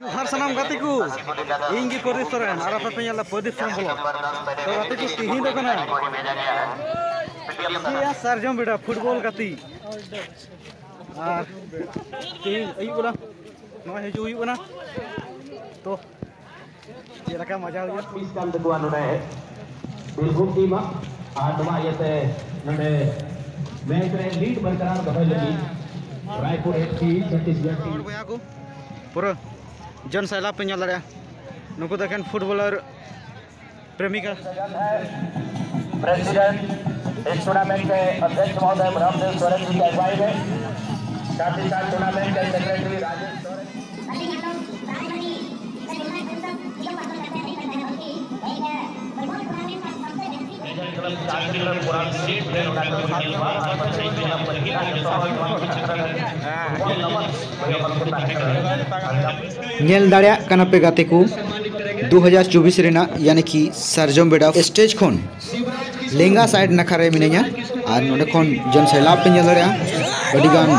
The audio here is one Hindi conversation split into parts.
Har sanam gatiku inggi Pradeep Soren ar ape penyala Pradeep Soren blog to gatiku tihin do kana ya Sarjom beda football gati ar tihin ayub bola noy heju ayub na to jelaka maja huya piskan teguan node Bilbum team ar nova yete node match re lead berqarar dohoy lagi Raipur FC Chhattisgarh team aku pura जन सैलाब पे चल रहा नुको देखें फुटबॉलर प्रेमिका प्रेसिडेंट इस टूर्नामेंट के अध्यक्ष महोदय रामदेव सोरेन जी की अगुवाई में साथ ही साथ टूर्नामेंट के सेक्रेटरी राजेश नेल दाड़ा कना पे गाते को 2024 रेना यानी कि सरजम बेड़ा स्टेज खन लेंगा साइड नखारे मिनेगा और नोडे खन जन सैलाब पे नेल दाड़ा अडिगान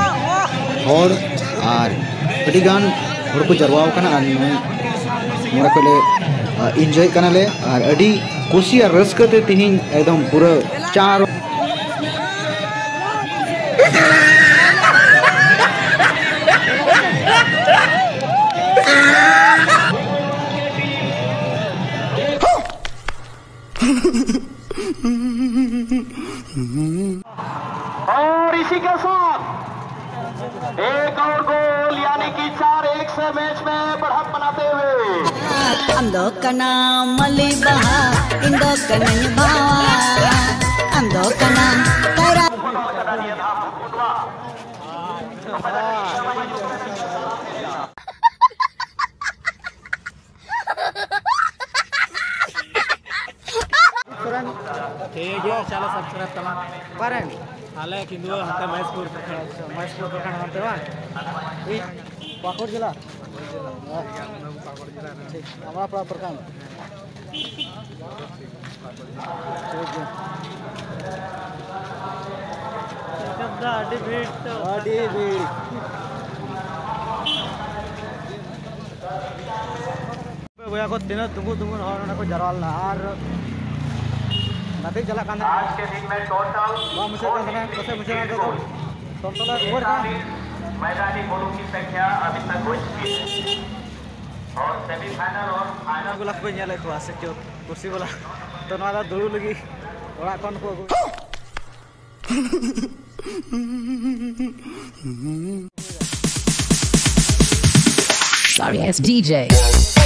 हर और अडिगान हर को जरवाव कना और मोरा कोले एंजॉय कना ले और अडी खुशी और रस्कते तिहिन एकदम पूरा चार और इसी के साथ एक और गोल यानी कि 4-1 से मैच में बढ़त बनाते हुए अंदो कना मली बहा इंदो कनन भावा अंदो कना करा ठीक है चलो सब्सक्राइब करना पारे हाले किंतु हते मैसपुर प्रखंड हते बा ई पाकुड़ जिला ठीक हमारा पूरा प्रखंड ठीक है शब्द आडी भीड़ तो आडी भीड़ भैया को दिन तुमको और ना को जरवाल ना और नदी चला कांदा आज के दिन में टोटल मुझे कांदा कैसे मुझे ना तो टोटल ओवर का मैदानी गोलों की संख्या अभी तक हो चुकी है और सेमीफाइनल और फाइनल गुला को नेले को आसे क्यों कुर्सी वाला तो ना दुड़ू लगी ओरा कौन को Sorry ass DJ